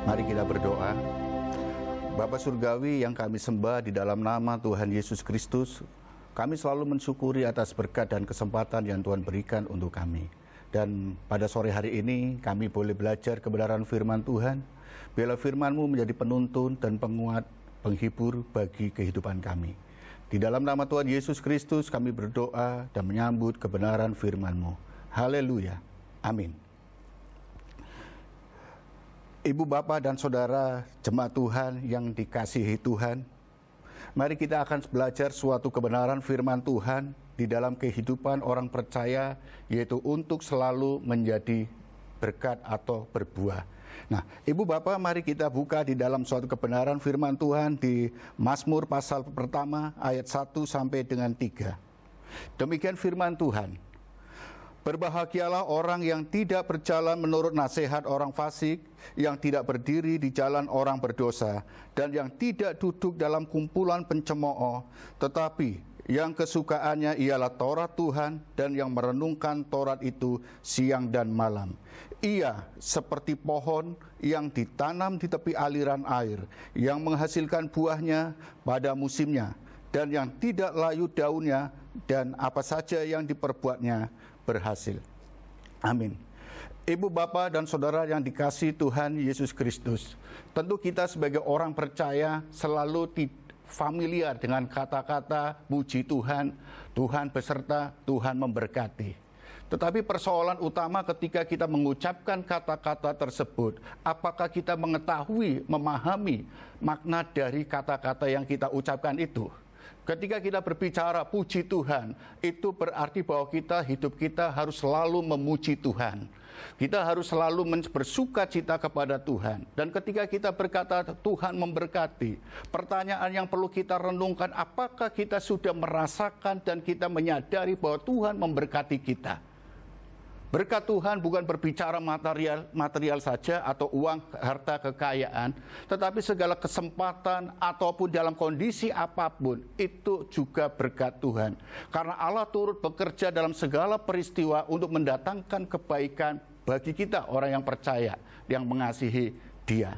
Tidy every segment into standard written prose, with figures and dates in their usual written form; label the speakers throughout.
Speaker 1: Mari kita berdoa. Bapa Surgawi yang kami sembah di dalam nama Tuhan Yesus Kristus, kami selalu mensyukuri atas berkat dan kesempatan yang Tuhan berikan untuk kami. Dan pada sore hari ini kami boleh belajar kebenaran firman Tuhan. Biarlah firman-Mu menjadi penuntun dan penguat, penghibur bagi kehidupan kami. Di dalam nama Tuhan Yesus Kristus kami berdoa dan menyambut kebenaran firman-Mu. Haleluya. Amin. Ibu, bapak, dan saudara jemaat Tuhan yang dikasihi Tuhan, mari kita akan belajar suatu kebenaran firman Tuhan di dalam kehidupan orang percaya, yaitu untuk selalu menjadi berkat atau berbuah. Nah, ibu, bapak, mari kita buka di dalam suatu kebenaran firman Tuhan di Mazmur pasal pertama ayat 1 sampai dengan 3. Demikian firman Tuhan. Berbahagialah orang yang tidak berjalan menurut nasihat orang fasik, yang tidak berdiri di jalan orang berdosa, dan yang tidak duduk dalam kumpulan pencemooh, tetapi yang kesukaannya ialah Taurat Tuhan, dan yang merenungkan Taurat itu siang dan malam. Ia seperti pohon yang ditanam di tepi aliran air, yang menghasilkan buahnya pada musimnya, dan yang tidak layu daunnya, dan apa saja yang diperbuatnya berhasil. Amin. Ibu, bapak, dan saudara yang dikasihi Tuhan Yesus Kristus, tentu kita sebagai orang percaya selalu familiar dengan kata-kata puji Tuhan, Tuhan beserta, Tuhan memberkati. Tetapi persoalan utama ketika kita mengucapkan kata-kata tersebut, apakah kita mengetahui, memahami makna dari kata-kata yang kita ucapkan itu? Ketika kita berbicara puji Tuhan, itu berarti bahwa hidup kita harus selalu memuji Tuhan. Kita harus selalu bersuka cita kepada Tuhan. Dan ketika kita berkata Tuhan memberkati, pertanyaan yang perlu kita renungkan, apakah kita sudah merasakan dan kita menyadari bahwa Tuhan memberkati kita? Berkat Tuhan bukan berbicara material saja atau uang, harta, kekayaan, tetapi segala kesempatan ataupun dalam kondisi apapun itu juga berkat Tuhan. Karena Allah turut bekerja dalam segala peristiwa untuk mendatangkan kebaikan bagi kita orang yang percaya, yang mengasihi Dia.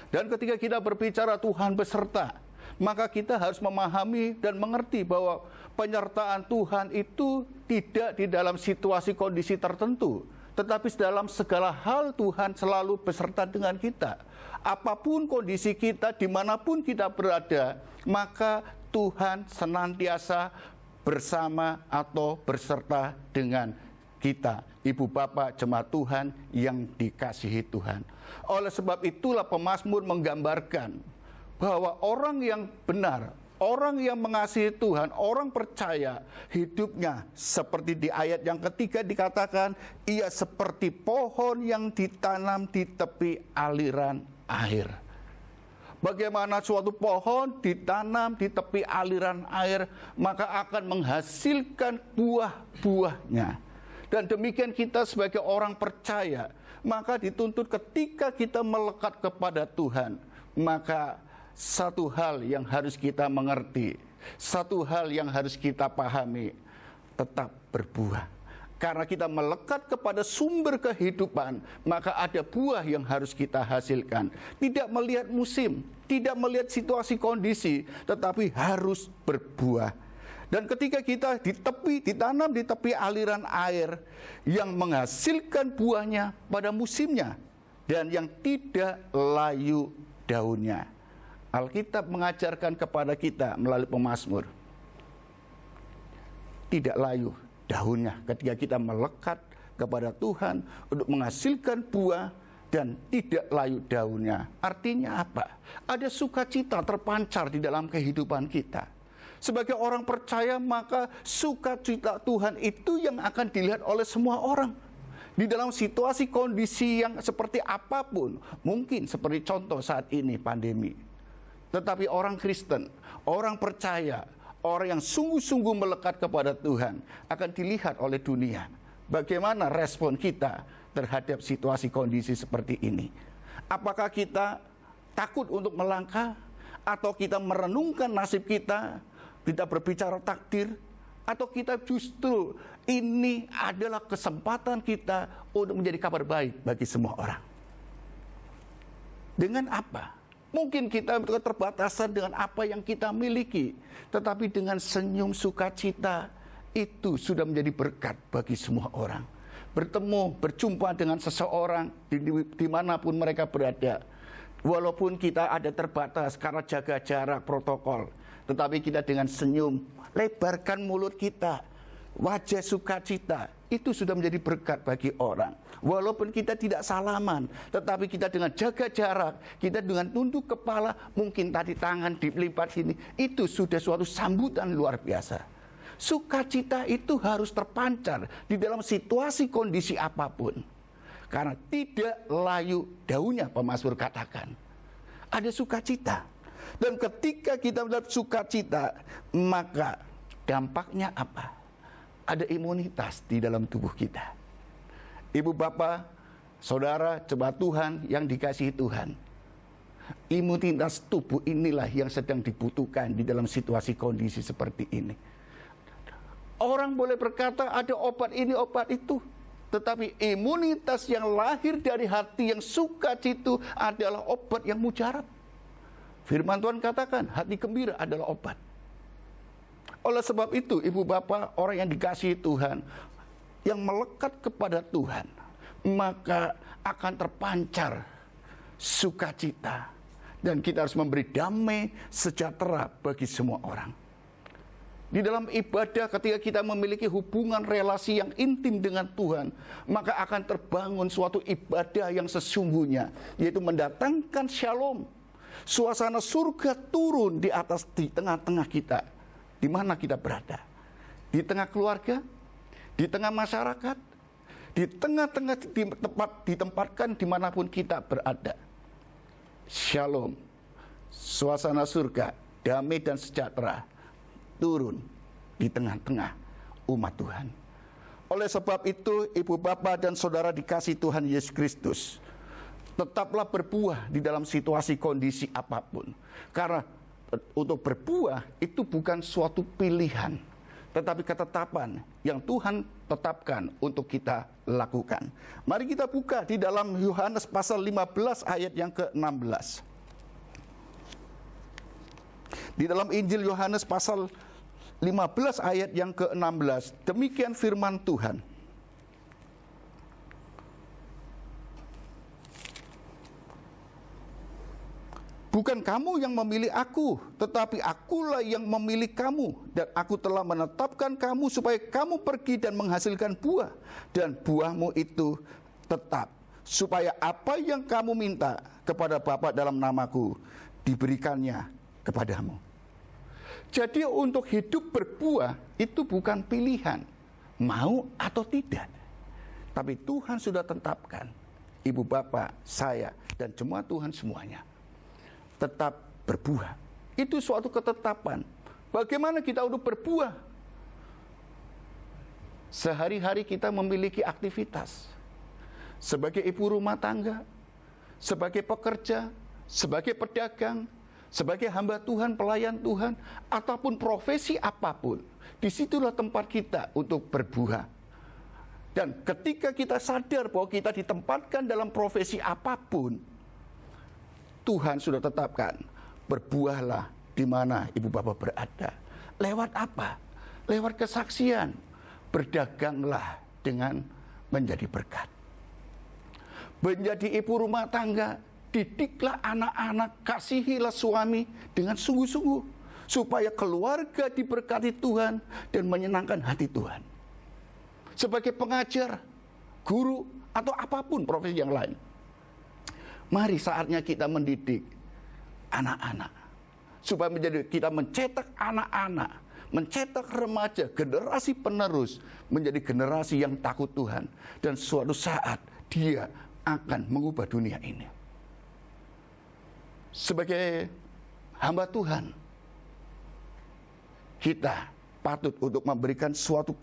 Speaker 1: Dan ketika kita berbicara Tuhan beserta, maka kita harus memahami dan mengerti bahwa penyertaan Tuhan itu tidak di dalam situasi kondisi tertentu, tetapi dalam segala hal Tuhan selalu beserta dengan kita. Apapun kondisi kita, dimanapun kita berada, maka Tuhan senantiasa bersama atau berserta dengan kita. Ibu, bapak, jemaat Tuhan yang dikasihi Tuhan. Oleh sebab itulah pemazmur menggambarkan bahwa orang yang benar, orang yang mengasihi Tuhan, orang percaya, hidupnya seperti di ayat yang ketiga dikatakan, ia seperti pohon yang ditanam di tepi aliran air. Bagaimana suatu pohon ditanam di tepi aliran air, maka akan menghasilkan buah-buahnya. Dan demikian kita sebagai orang percaya, maka dituntut ketika kita melekat kepada Tuhan, maka satu hal yang harus kita mengerti, satu hal yang harus kita pahami, tetap berbuah. Karena kita melekat kepada sumber kehidupan, maka ada buah yang harus kita hasilkan. Tidak melihat musim, tidak melihat situasi kondisi, tetapi harus berbuah. Dan ketika kita ditanam di tepi aliran air yang menghasilkan buahnya pada musimnya, dan yang tidak layu daunnya. Alkitab mengajarkan kepada kita melalui pemazmur, tidak layu daunnya ketika kita melekat kepada Tuhan untuk menghasilkan buah dan tidak layu daunnya. Artinya apa? Ada sukacita terpancar di dalam kehidupan kita. Sebagai orang percaya, maka sukacita Tuhan itu yang akan dilihat oleh semua orang. Di dalam situasi kondisi yang seperti apapun, mungkin seperti contoh saat ini pandemi. Tetapi orang Kristen, orang percaya, orang yang sungguh-sungguh melekat kepada Tuhan akan dilihat oleh dunia. Bagaimana respon kita terhadap situasi kondisi seperti ini? Apakah kita takut untuk melangkah? Atau kita merenungkan nasib kita? Kita berbicara takdir? Atau kita justru ini adalah kesempatan kita untuk menjadi kabar baik bagi semua orang? Dengan apa? Mungkin kita keterbatasan dengan apa yang kita miliki, tetapi dengan senyum sukacita itu sudah menjadi berkat bagi semua orang. Bertemu, berjumpa dengan seseorang dimanapun mereka berada. Walaupun kita ada terbatas karena jaga jarak protokol, tetapi kita dengan senyum, lebarkan mulut kita, wajah sukacita, itu sudah menjadi berkat bagi orang. Walaupun kita tidak salaman, tetapi kita dengan jaga jarak, kita dengan tunduk kepala, mungkin tadi tangan dilipat sini, itu sudah suatu sambutan luar biasa. Sukacita itu harus terpancar di dalam situasi kondisi apapun. Karena tidak layu daunnya, pemazmur katakan. Ada sukacita. Dan ketika kita melihat sukacita, maka dampaknya apa? Ada imunitas di dalam tubuh kita. Ibu bapak, saudara, jemaat Tuhan yang dikasihi Tuhan. Imunitas tubuh inilah yang sedang dibutuhkan di dalam situasi kondisi seperti ini. Orang boleh berkata ada obat ini, obat itu. Tetapi imunitas yang lahir dari hati yang sukacita adalah obat yang mujarab. Firman Tuhan katakan, hati gembira adalah obat. Oleh sebab itu, ibu bapak, orang yang dikasihi Tuhan, yang melekat kepada Tuhan, maka akan terpancar sukacita. Dan kita harus memberi damai sejahtera bagi semua orang. Di dalam ibadah, ketika kita memiliki hubungan relasi yang intim dengan Tuhan, maka akan terbangun suatu ibadah yang sesungguhnya, yaitu mendatangkan shalom. Suasana surga turun di atas, di tengah-tengah kita, di mana kita berada. Di tengah keluarga, di tengah masyarakat, di tengah-tengah ditempatkan dimanapun kita berada. Shalom, suasana surga, damai dan sejahtera turun di tengah-tengah umat Tuhan. Oleh sebab itu, ibu bapak dan saudara dikasihi Tuhan Yesus Kristus, tetaplah berbuah di dalam situasi kondisi apapun. Karena untuk berbuah itu bukan suatu pilihan, tetapi ketetapan yang Tuhan tetapkan untuk kita lakukan. Mari kita buka di dalam Yohanes pasal 15 ayat yang ke-16. Di dalam Injil Yohanes pasal 15 ayat yang ke-16, demikian firman Tuhan. Bukan kamu yang memilih aku, tetapi akulah yang memilih kamu. Dan aku telah menetapkan kamu supaya kamu pergi dan menghasilkan buah. Dan buahmu itu tetap. Supaya apa yang kamu minta kepada Bapa dalam namaku, diberikannya kepadamu. Jadi untuk hidup berbuah itu bukan pilihan, mau atau tidak. Tapi Tuhan sudah tetapkan, ibu bapak, saya, dan jemaat Tuhan semuanya tetap berbuah. Itu suatu ketetapan. Bagaimana kita untuk berbuah? Sehari-hari kita memiliki aktivitas. Sebagai ibu rumah tangga, sebagai pekerja, sebagai pedagang, sebagai hamba Tuhan, pelayan Tuhan, ataupun profesi apapun, disitulah tempat kita untuk berbuah. Dan ketika kita sadar bahwa kita ditempatkan dalam profesi apapun, Tuhan sudah tetapkan, berbuahlah di mana ibu bapak berada. Lewat apa? Lewat kesaksian. Berdaganglah dengan menjadi berkat. Menjadi ibu rumah tangga, didiklah anak-anak, kasihilah suami dengan sungguh-sungguh, supaya keluarga diberkati Tuhan dan menyenangkan hati Tuhan. Sebagai pengajar, guru, atau apapun profesi yang lain, mari saatnya kita mendidik anak-anak, supaya kita mencetak anak-anak, mencetak remaja, generasi penerus, menjadi generasi yang takut Tuhan. Dan suatu saat dia akan mengubah dunia ini. Sebagai hamba Tuhan, kita patut untuk memberikan suatu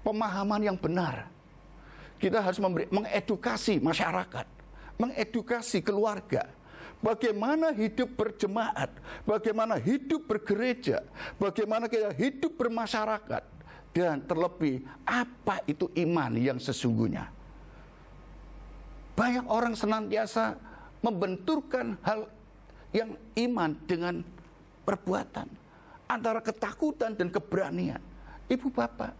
Speaker 1: pemahaman yang benar. Kita harus mengedukasi masyarakat, mengedukasi keluarga, bagaimana hidup berjemaat, bagaimana hidup bergereja, bagaimana kita hidup bermasyarakat, dan terlebih apa itu iman yang sesungguhnya. Banyak orang senantiasa membenturkan hal yang iman dengan perbuatan, antara ketakutan dan keberanian. Ibu bapak,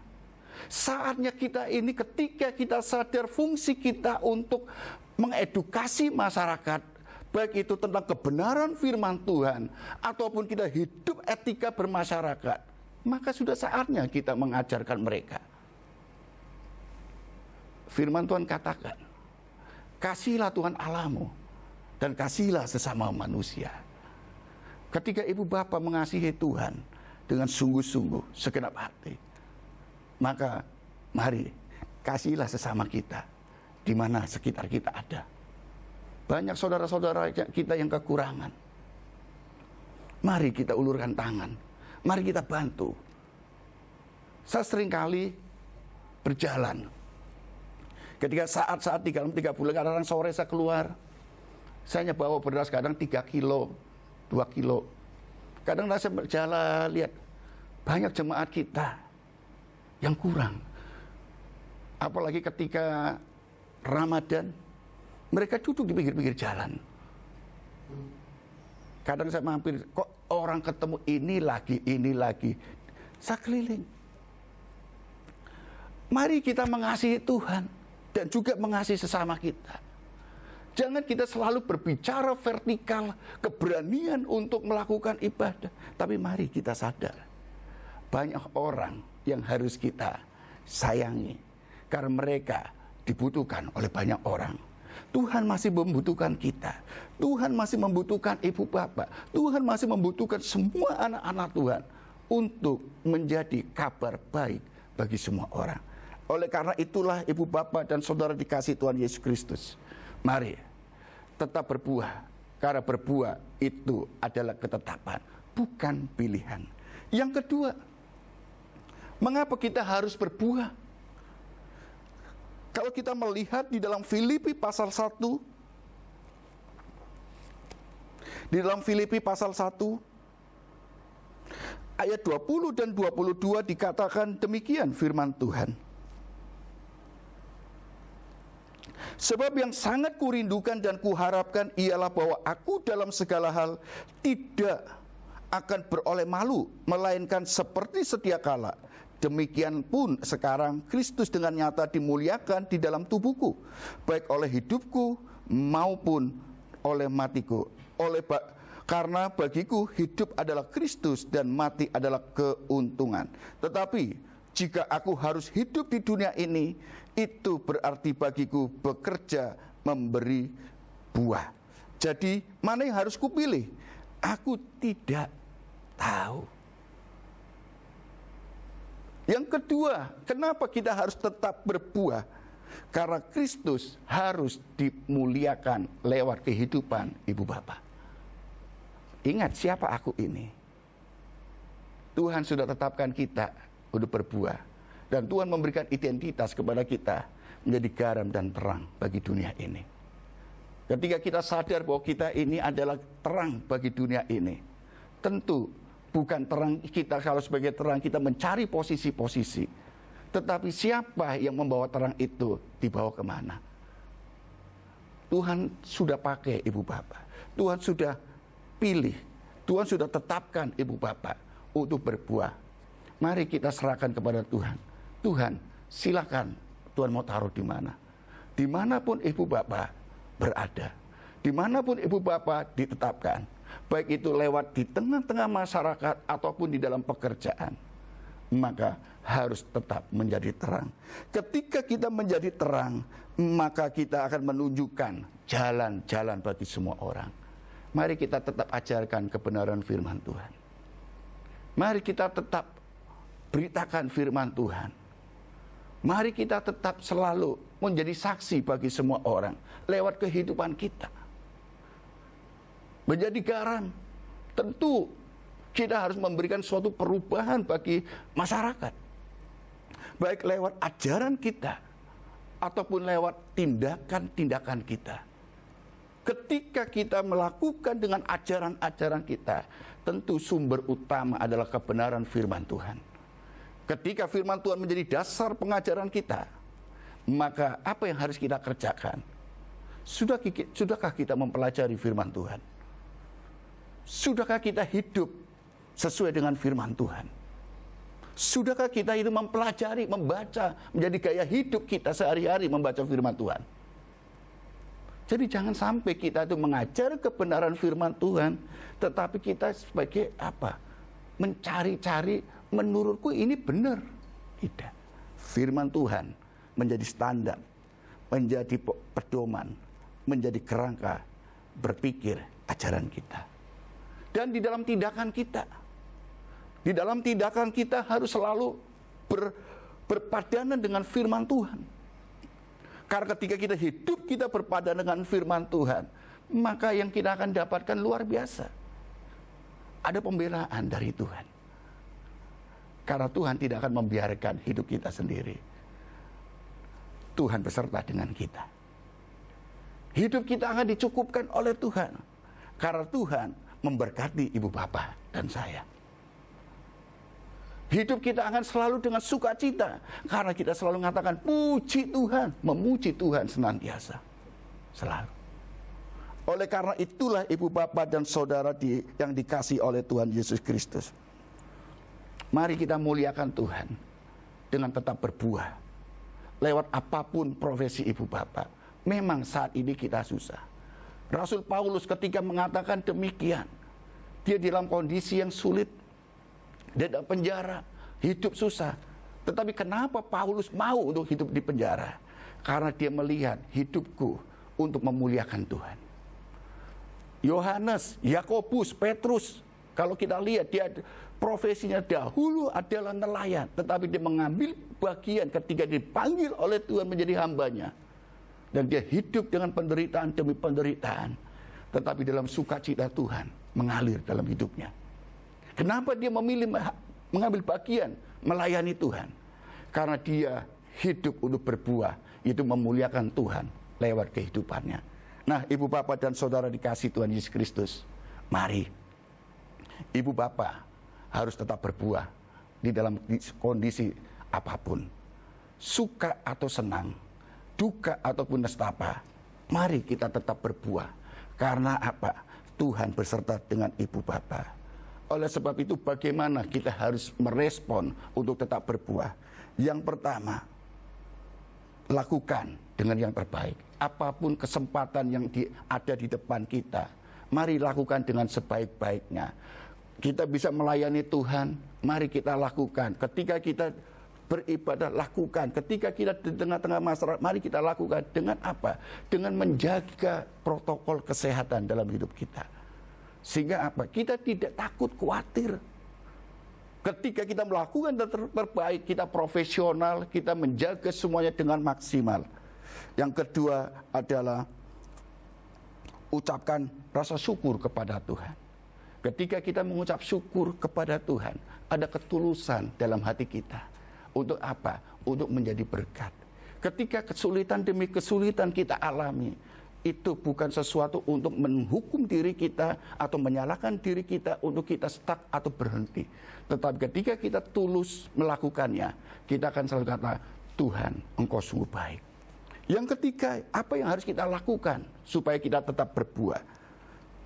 Speaker 1: saatnya kita ini ketika kita sadar fungsi kita untuk mengedukasi masyarakat, baik itu tentang kebenaran firman Tuhan ataupun kita hidup etika bermasyarakat, maka sudah saatnya kita mengajarkan mereka. Firman Tuhan katakan, kasihilah Tuhan Allahmu dan kasihilah sesama manusia. Ketika ibu bapak mengasihi Tuhan dengan sungguh-sungguh segenap hati, maka mari kasihilah sesama kita di mana sekitar kita ada. Banyak saudara-saudara kita yang kekurangan. Mari kita ulurkan tangan, mari kita bantu. Saya seringkali berjalan, ketika saat-saat 3 bulan, kadang sore saya keluar, saya bawa beras kadang 3 kilo, 2 kilo. Kadang saya berjalan, lihat banyak jemaat kita yang kurang. Apalagi ketika Ramadan, mereka duduk di pinggir-pinggir jalan. Kadang saya mampir, kok orang ketemu ini lagi. Saya keliling. Mari kita mengasihi Tuhan dan juga mengasihi sesama kita. Jangan kita selalu berbicara vertikal, keberanian untuk melakukan ibadah. Tapi mari kita sadar, banyak orang yang harus kita sayangi, karena mereka dibutuhkan oleh banyak orang. Tuhan masih membutuhkan kita. Tuhan masih membutuhkan ibu bapak. Tuhan masih membutuhkan semua anak-anak Tuhan untuk menjadi kabar baik bagi semua orang. Oleh karena itulah ibu bapak dan saudara dikasih Tuhan Yesus Kristus, mari tetap berbuah, karena berbuah itu adalah ketetapan, bukan pilihan. Yang kedua, mengapa kita harus berbuah? Kalau kita melihat di dalam Filipi pasal 1, di dalam Filipi pasal 1 ayat 20 dan 22 dikatakan demikian firman Tuhan. Sebab yang sangat kurindukan dan kuharapkan ialah bahwa aku dalam segala hal tidak akan beroleh malu, melainkan seperti sedia kala. Demikian pun sekarang Kristus dengan nyata dimuliakan di dalam tubuhku, baik oleh hidupku maupun oleh matiku. Karena bagiku hidup adalah Kristus dan mati adalah keuntungan. Tetapi jika aku harus hidup di dunia ini, itu berarti bagiku bekerja memberi buah. Jadi mana yang harus kupilih? Aku tidak tahu. Yang kedua, kenapa kita harus tetap berbuah? Karena Kristus harus dimuliakan lewat kehidupan ibu bapak. Ingat siapa aku ini? Tuhan sudah tetapkan kita untuk berbuah. Dan Tuhan memberikan identitas kepada kita menjadi garam dan terang bagi dunia ini. Ketika kita sadar bahwa kita ini adalah terang bagi dunia ini, tentu bukan terang kita kalau sebagai terang kita mencari posisi-posisi, tetapi siapa yang membawa terang itu dibawa kemana? Tuhan sudah pakai ibu bapak, Tuhan sudah pilih, Tuhan sudah tetapkan ibu bapak untuk berbuah. Mari kita serahkan kepada Tuhan. Tuhan, silakan Tuhan mau taruh di mana. Dimanapun ibu bapak berada, dimanapun ibu bapak ditetapkan, baik itu lewat di tengah-tengah masyarakat ataupun di dalam pekerjaan, maka harus tetap menjadi terang. Ketika kita menjadi terang, maka kita akan menunjukkan jalan-jalan bagi semua orang. Mari kita tetap ajarkan kebenaran firman Tuhan. Mari kita tetap beritakan firman Tuhan. Mari kita tetap selalu menjadi saksi bagi semua orang lewat kehidupan kita. Menjadi garam, tentu kita harus memberikan suatu perubahan bagi masyarakat. Baik lewat ajaran kita ataupun lewat tindakan-tindakan kita. Ketika kita melakukan dengan ajaran-ajaran kita, tentu sumber utama adalah kebenaran firman Tuhan. Ketika firman Tuhan menjadi dasar pengajaran kita, maka apa yang harus kita kerjakan? Sudahkah kita mempelajari firman Tuhan? Sudahkah kita hidup sesuai dengan firman Tuhan? Sudahkah kita itu mempelajari, membaca, menjadi gaya hidup kita sehari-hari membaca firman Tuhan? Jadi jangan sampai kita itu mengajar kebenaran firman Tuhan, tetapi kita sebagai apa? Mencari-cari, menurutku ini benar. Tidak. Firman Tuhan menjadi standar, menjadi pedoman, menjadi kerangka berpikir ajaran kita. Dan di dalam tindakan kita harus selalu berpadanan dengan firman Tuhan. Karena ketika kita hidup, kita berpadanan dengan firman Tuhan, maka yang kita akan dapatkan luar biasa. Ada pembelaan dari Tuhan. Karena Tuhan tidak akan membiarkan hidup kita sendiri. Tuhan beserta dengan kita. Hidup kita akan dicukupkan oleh Tuhan. Karena Tuhan memberkati ibu bapa dan saya. Hidup kita akan selalu dengan sukacita. Karena kita selalu mengatakan puji Tuhan. Memuji Tuhan senantiasa. Selalu. Oleh karena itulah ibu bapa dan saudara yang dikasihi oleh Tuhan Yesus Kristus. Mari kita muliakan Tuhan. Dengan tetap berbuah. Lewat apapun profesi ibu bapa. Memang saat ini kita susah. Rasul Paulus ketika mengatakan demikian. Dia dalam kondisi yang sulit. Dia dalam penjara, hidup susah. Tetapi kenapa Paulus mau untuk hidup di penjara? Karena dia melihat hidupku untuk memuliakan Tuhan. Yohanes, Yakobus, Petrus, kalau kita lihat dia profesinya dahulu adalah nelayan. Tetapi dia mengambil bagian ketika dipanggil oleh Tuhan menjadi hambanya. Dan dia hidup dengan penderitaan demi penderitaan. Tetapi dalam sukacita Tuhan mengalir dalam hidupnya. Kenapa dia memilih mengambil bagian melayani Tuhan? Karena dia hidup untuk berbuah, itu memuliakan Tuhan lewat kehidupannya. Nah, ibu bapa dan saudara dikasihi Tuhan Yesus Kristus, mari ibu bapa harus tetap berbuah di dalam kondisi apapun. Suka atau senang, duka ataupun nestapa, mari kita tetap berbuah. Karena apa? Tuhan beserta dengan ibu bapa. Oleh sebab itu bagaimana kita harus merespon untuk tetap berbuah? Yang pertama, lakukan dengan yang terbaik. Apapun kesempatan yang ada di depan kita, mari lakukan dengan sebaik-baiknya. Kita bisa melayani Tuhan, mari kita lakukan. Ketika kita beribadah, lakukan. Ketika kita di tengah-tengah masyarakat, mari kita lakukan. Dengan apa? Dengan menjaga protokol kesehatan dalam hidup kita. Sehingga apa? Kita tidak takut, khawatir. Ketika kita melakukan yang terbaik, kita profesional, kita menjaga semuanya dengan maksimal. Yang kedua adalah ucapkan rasa syukur kepada Tuhan. Ketika kita mengucap syukur kepada Tuhan, ada ketulusan dalam hati kita. Untuk apa? Untuk menjadi berkat. Ketika kesulitan demi kesulitan kita alami, itu bukan sesuatu untuk menghukum diri kita atau menyalahkan diri kita untuk kita stuck atau berhenti. Tetapi ketika kita tulus melakukannya, kita akan selalu kata, Tuhan, Engkau sungguh baik. Yang ketiga, apa yang harus kita lakukan supaya kita tetap berbuah?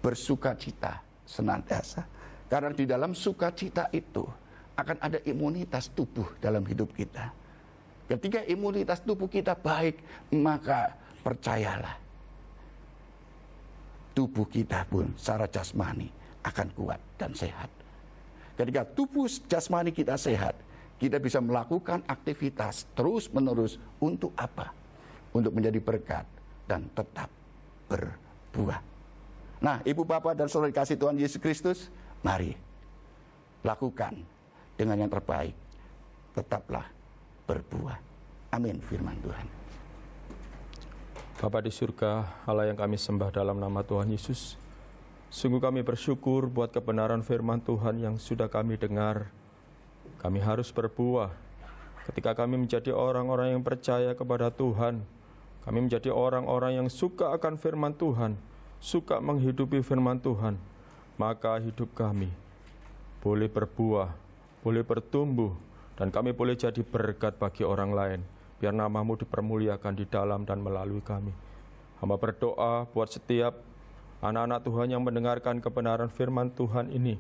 Speaker 1: Bersukacita senantiasa. Karena di dalam sukacita itu akan ada imunitas tubuh dalam hidup kita. Ketika imunitas tubuh kita baik, maka percayalah, tubuh kita pun secara jasmani akan kuat dan sehat. Ketika tubuh jasmani kita sehat, kita bisa melakukan aktivitas terus-menerus untuk apa? Untuk menjadi berkat dan tetap berbuah. Nah, ibu bapak dan saudara dikasihi Tuhan Yesus Kristus, mari lakukan dengan yang terbaik. Tetaplah berbuah. Amin firman Tuhan.
Speaker 2: Bapa di surga, Allah yang kami sembah dalam nama Tuhan Yesus, sungguh kami bersyukur buat kebenaran firman Tuhan yang sudah kami dengar. Kami harus berbuah. Ketika kami menjadi orang-orang yang percaya kepada Tuhan, kami menjadi orang-orang yang suka akan firman Tuhan, suka menghidupi firman Tuhan, maka hidup kami boleh berbuah, boleh bertumbuh, dan kami boleh jadi berkat bagi orang lain. Biar namamu dipermuliakan di dalam dan melalui kami. Hamba berdoa buat setiap anak-anak Tuhan yang mendengarkan kebenaran firman Tuhan ini.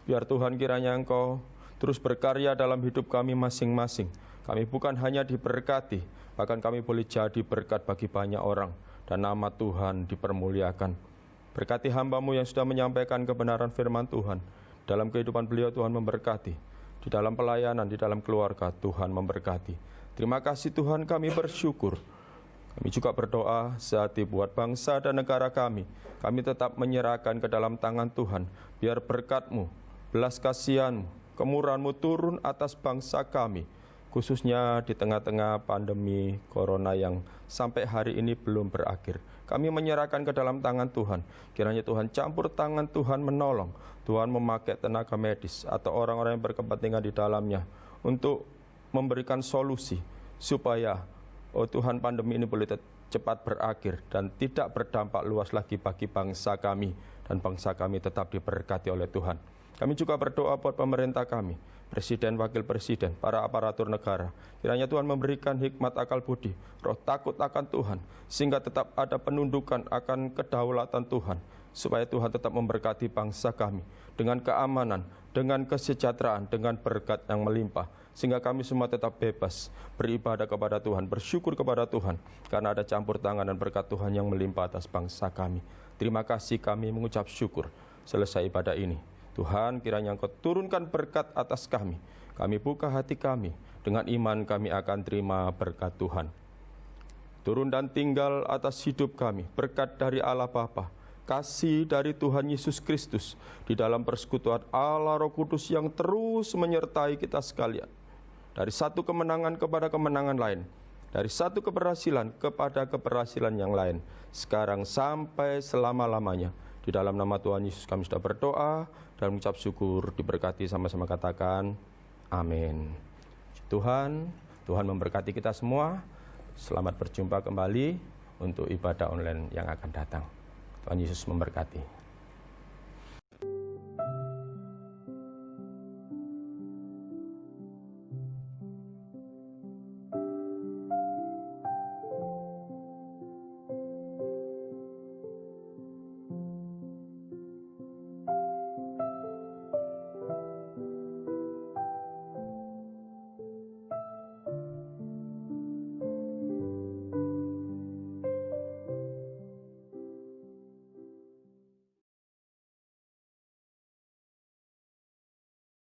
Speaker 2: Biar Tuhan kiranya Engkau terus berkarya dalam hidup kami masing-masing. Kami bukan hanya diberkati, bahkan kami boleh jadi berkat bagi banyak orang. Dan nama Tuhan dipermuliakan. Berkati hamba-Mu yang sudah menyampaikan kebenaran firman Tuhan. Dalam kehidupan beliau Tuhan memberkati. Di dalam pelayanan, di dalam keluarga Tuhan memberkati. Terima kasih Tuhan, kami bersyukur. Kami juga berdoa sehati buat bangsa dan negara kami. Kami tetap menyerahkan ke dalam tangan Tuhan. Biar berkat-Mu, belas kasihan-Mu, kemurahan-Mu turun atas bangsa kami. Khususnya di tengah-tengah pandemi corona yang sampai hari ini belum berakhir. Kami menyerahkan ke dalam tangan Tuhan. Kiranya Tuhan campur tangan, Tuhan menolong. Tuhan memakai tenaga medis atau orang-orang yang berkepentingan di dalamnya untuk memberikan solusi supaya Tuhan, pandemi ini boleh cepat berakhir dan tidak berdampak luas lagi bagi bangsa kami. Dan bangsa kami tetap diberkati oleh Tuhan. Kami juga berdoa buat pemerintah kami, presiden, wakil presiden, para aparatur negara. Kiranya Tuhan memberikan hikmat akal budi, roh takut akan Tuhan, sehingga tetap ada penundukan akan kedaulatan Tuhan. Supaya Tuhan tetap memberkati bangsa kami dengan keamanan, dengan kesejahteraan, dengan berkat yang melimpah. Sehingga kami semua tetap bebas beribadah kepada Tuhan, bersyukur kepada Tuhan. Karena ada campur tangan dan berkat Tuhan yang melimpah atas bangsa kami. Terima kasih, kami mengucap syukur. Selesai ibadah ini, Tuhan kiranya Engkau turunkan berkat atas kami. Kami buka hati kami, dengan iman kami akan terima berkat Tuhan. Turun dan tinggal atas hidup kami, berkat dari Allah Bapa, kasih dari Tuhan Yesus Kristus, di dalam persekutuan Allah Roh Kudus yang terus menyertai kita sekalian. Dari satu kemenangan kepada kemenangan lain, dari satu keberhasilan kepada keberhasilan yang lain, sekarang sampai selama-lamanya. Di dalam nama Tuhan Yesus kami sudah berdoa dan mengucap syukur, diberkati, sama-sama katakan amin. Tuhan memberkati kita semua. Selamat berjumpa kembali untuk ibadah online yang akan datang. Tuhan Yesus memberkati.